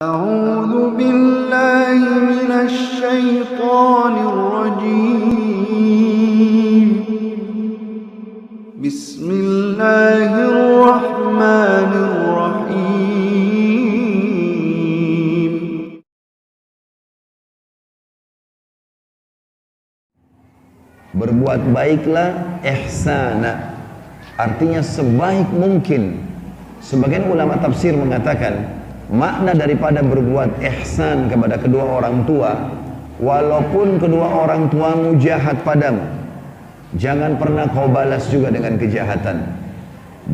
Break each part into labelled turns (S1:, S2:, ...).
S1: أعوذ بالله من الشيطان الرجيم بسم الله الرحمن الرحيم
S2: Berbuat baiklah ihsana, artinya sebaik mungkin. Sebagian ulama tafsir mengatakan makna daripada berbuat ihsan kepada kedua orang tua, walaupun kedua orang tuamu jahat padamu, jangan pernah kau balas juga dengan kejahatan.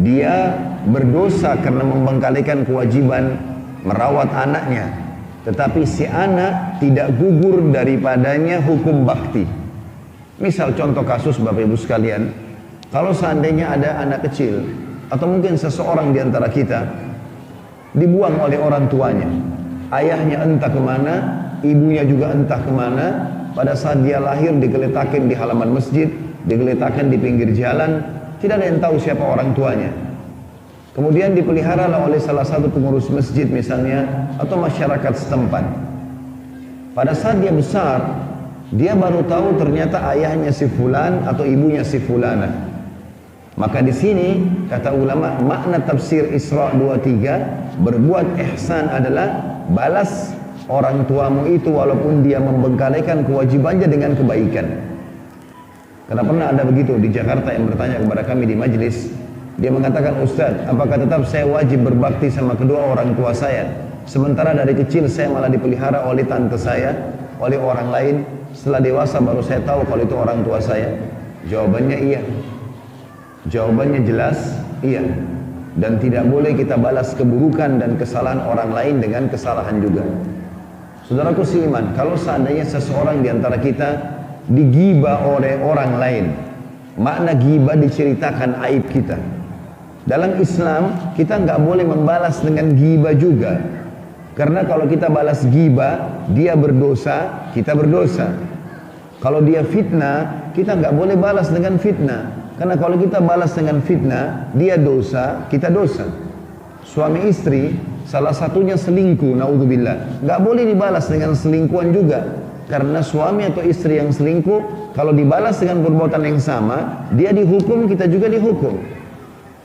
S2: Dia berdosa karena membengkalikan kewajiban merawat anaknya, tetapi si anak tidak gugur daripadanya hukum bakti. Misal contoh kasus Bapak Ibu sekalian, kalau seandainya ada anak kecil atau mungkin seseorang di antara kita dibuang oleh orang tuanya, ayahnya entah kemana, ibunya juga entah kemana, pada saat dia lahir digeletakin di halaman masjid, digeletakin di pinggir jalan, tidak ada yang tahu siapa orang tuanya. Kemudian dipelihara oleh salah satu pengurus masjid misalnya, atau masyarakat setempat. Pada saat dia besar, dia baru tahu ternyata ayahnya si fulan atau ibunya si fulana. Maka di sini kata ulama, makna tafsir Isra 23, berbuat ihsan adalah balas orang tuamu itu walaupun dia membengkalikan kewajibannya dengan kebaikan. Karena pernah ada begitu di Jakarta yang bertanya kepada kami di majelis, dia mengatakan, Ustaz, apakah tetap saya wajib berbakti sama kedua orang tua saya, sementara dari kecil saya malah dipelihara oleh tante saya, oleh orang lain, setelah dewasa baru saya tahu kalau itu orang tua saya? Jawabannya iya. Jawabannya jelas, iya. Dan tidak boleh kita balas keburukan dan kesalahan orang lain dengan kesalahan juga. Saudaraku seiman, kalau seandainya seseorang di antara kita digibah oleh orang lain, makna gibah diceritakan aib kita. Dalam Islam, kita nggak boleh membalas dengan gibah juga. Karena kalau kita balas gibah, dia berdosa, kita berdosa. Kalau dia fitnah, kita nggak boleh balas dengan fitnah. Karena kalau kita balas dengan fitnah, dia dosa, kita dosa. Suami istri, salah satunya selingkuh, naudzubillah, nggak boleh dibalas dengan selingkuhan juga. Karena suami atau istri yang selingkuh, kalau dibalas dengan perbuatan yang sama, dia dihukum, kita juga dihukum.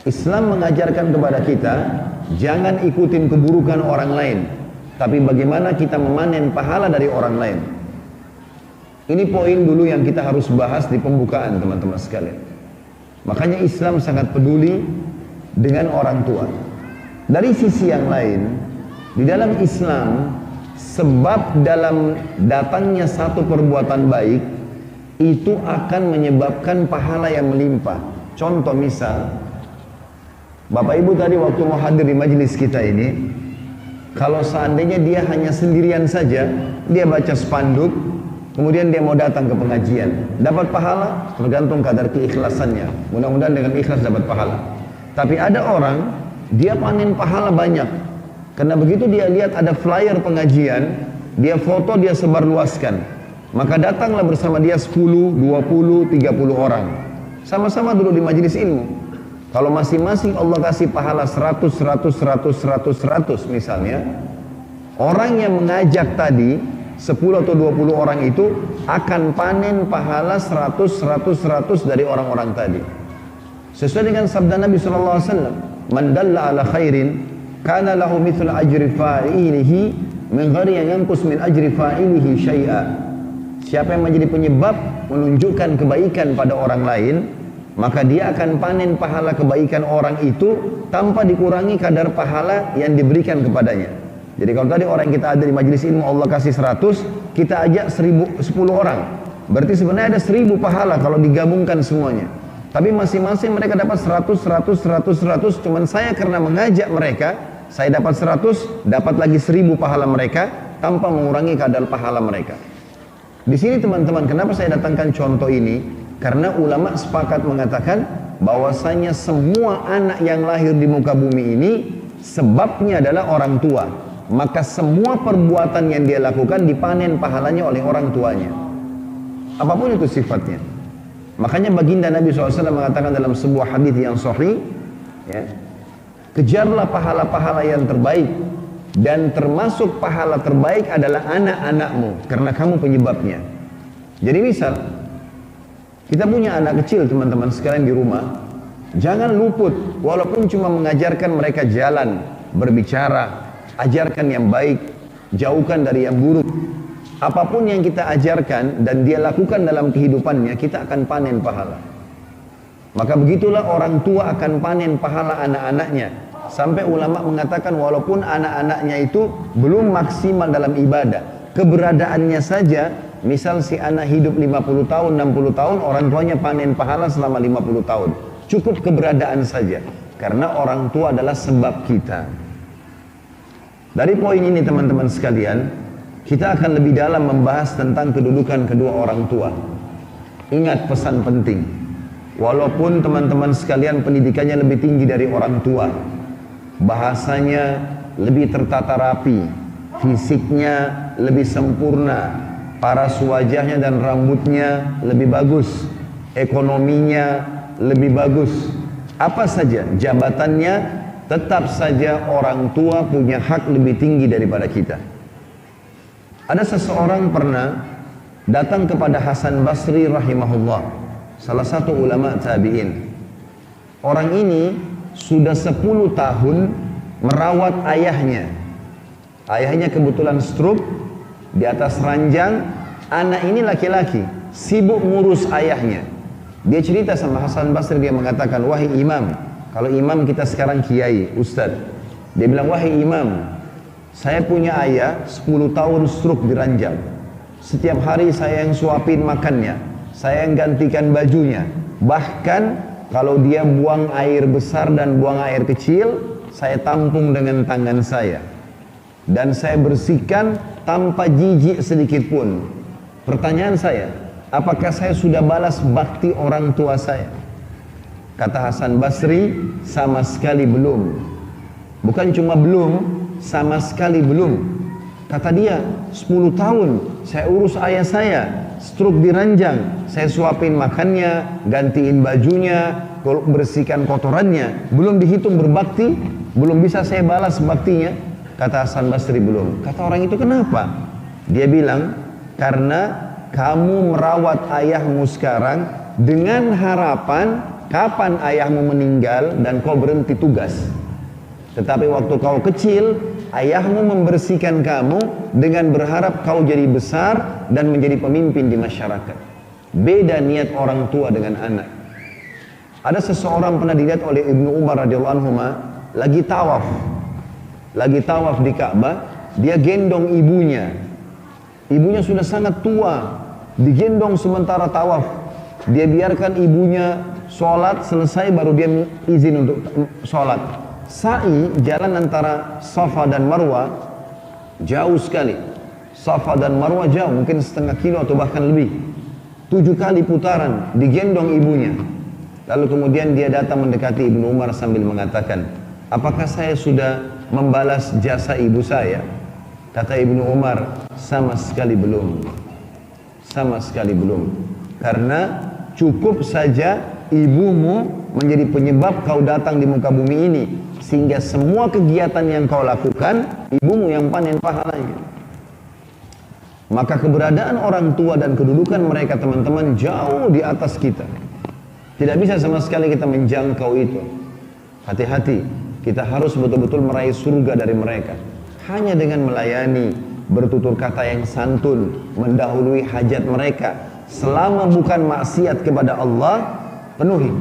S2: Islam mengajarkan kepada kita, jangan ikutin keburukan orang lain, tapi bagaimana kita memanen pahala dari orang lain. Ini poin dulu yang kita harus bahas di pembukaan, teman-teman sekalian. Makanya Islam sangat peduli dengan orang tua. Dari sisi yang lain, di dalam Islam, sebab dalam datangnya satu perbuatan baik, itu akan menyebabkan pahala yang melimpah. Contoh misal, Bapak Ibu tadi waktu mau hadir di majelis kita ini, kalau seandainya dia hanya sendirian saja, dia baca spanduk, kemudian dia mau datang ke pengajian, dapat pahala tergantung kadar keikhlasannya. Mudah-mudahan dengan ikhlas dapat pahala. Tapi ada orang, dia panen pahala banyak. Karena begitu dia lihat ada flyer pengajian, dia foto, dia sebarluaskan. Maka datanglah bersama dia 10, 20, 30 orang. Sama-sama dulu di majelis ilmu. Kalau masing-masing Allah kasih pahala 100, 100, 100, 100, 100 misalnya, orang yang mengajak tadi 10 atau 20 orang itu akan panen pahala 100, 100, 100 dari orang-orang tadi. Sesuai dengan sabda Nabi SAW, man dalla ala khairin kana lahu mithlu ajri fa'ilihi min ghairi yang yanqus min ajri fa'ilihi syai'a. Siapa yang menjadi penyebab menunjukkan kebaikan pada orang lain, maka dia akan panen pahala kebaikan orang itu tanpa dikurangi kadar pahala yang diberikan kepadanya. Jadi kalau tadi orang kita ada di majelis ilmu Allah kasih 100, kita ajak 1000, 10 orang. Berarti sebenarnya ada 1000 pahala kalau digabungkan semuanya. Tapi masing-masing mereka dapat 100, 100, 100, 100. Cuman saya karena mengajak mereka, saya dapat 100, dapat lagi 1000 pahala mereka tanpa mengurangi kadar pahala mereka. Di sini teman-teman, kenapa saya datangkan contoh ini? Karena ulama sepakat mengatakan bahwasanya semua anak yang lahir di muka bumi ini sebabnya adalah orang tua. Maka semua perbuatan yang dia lakukan dipanen pahalanya oleh orang tuanya, apapun itu sifatnya. Makanya baginda Nabi SAW mengatakan dalam sebuah hadis yang sahih, ya, kejarlah pahala-pahala yang terbaik, dan termasuk pahala terbaik adalah anak-anakmu karena kamu penyebabnya. Jadi misal kita punya anak kecil teman-teman sekalian di rumah, jangan luput walaupun cuma mengajarkan mereka jalan, berbicara, ajarkan yang baik, jauhkan dari yang buruk. Apapun yang kita ajarkan dan dia lakukan dalam kehidupannya, kita akan panen pahala. Maka begitulah orang tua akan panen pahala anak-anaknya. Sampai ulama mengatakan walaupun anak-anaknya itu belum maksimal dalam ibadah, keberadaannya saja, misal si anak hidup 50 tahun, 60 tahun, orang tuanya panen pahala selama 50 tahun. Cukup keberadaan saja. Karena orang tua adalah sebab kita. Dari poin ini teman-teman sekalian, kita akan lebih dalam membahas tentang kedudukan kedua orang tua. Ingat pesan penting. Walaupun teman-teman sekalian pendidikannya lebih tinggi dari orang tua, bahasanya lebih tertata rapi, fisiknya lebih sempurna, paras wajahnya dan rambutnya lebih bagus, ekonominya lebih bagus, apa saja jabatannya, tetap saja orang tua punya hak lebih tinggi daripada kita. Ada seseorang pernah datang kepada Hasan Basri rahimahullah, salah satu ulama tabi'in. Orang ini sudah 10 tahun merawat ayahnya. Ayahnya kebetulan stroke, di atas ranjang. Anak ini laki-laki, sibuk ngurus ayahnya. Dia cerita sama Hasan Basri, dia mengatakan, wahai imam, kalau imam kita sekarang kiai, ustadz. Dia bilang, wahai imam, saya punya ayah 10 tahun stroke di ranjang. Setiap hari saya yang suapin makannya, saya yang gantikan bajunya. Bahkan kalau dia buang air besar dan buang air kecil, saya tampung dengan tangan saya. Dan saya bersihkan tanpa jijik sedikit pun. Pertanyaan saya, apakah saya sudah balas bakti orang tua saya? Kata Hasan Basri, sama sekali belum. Bukan cuma belum, sama sekali belum. Kata dia, 10 tahun saya urus ayah saya, stroke di ranjang, saya suapin makannya, gantiin bajunya, bersihkan kotorannya, belum dihitung berbakti, belum bisa saya balas baktinya. Kata Hasan Basri, belum. Kata orang itu, kenapa? Dia bilang, karena kamu merawat ayahmu sekarang dengan harapan kapan ayahmu meninggal dan kau berhenti tugas. Tetapi waktu kau kecil, ayahmu membersihkan kamu dengan berharap kau jadi besar dan menjadi pemimpin di masyarakat. Beda niat orang tua dengan anak. Ada seseorang pernah dilihat oleh Ibnu Umar radhiyallahu anhu lagi tawaf di Ka'bah, dia gendong ibunya. Ibunya sudah sangat tua, digendong sementara tawaf. Dia biarkan ibunya sholat selesai baru dia izin untuk sholat. Sa'i, jalan antara Safa dan Marwah jauh sekali. Safa dan Marwah jauh, mungkin setengah kilo atau bahkan lebih. 7 kali putaran, digendong ibunya. Lalu kemudian dia datang mendekati Ibnu Umar sambil mengatakan, apakah saya sudah membalas jasa ibu saya? Kata Ibnu Umar, sama sekali belum. Sama sekali belum. Karena cukup saja ibumu menjadi penyebab kau datang di muka bumi ini, sehingga semua kegiatan yang kau lakukan, ibumu yang panen pahalanya. Maka keberadaan orang tua dan kedudukan mereka teman-teman jauh di atas kita. Tidak bisa sama sekali kita menjangkau itu. Hati-hati, kita harus betul-betul meraih surga dari mereka. Hanya dengan melayani, bertutur kata yang santun, mendahului hajat mereka, selama bukan maksiat kepada Allah, penuhi.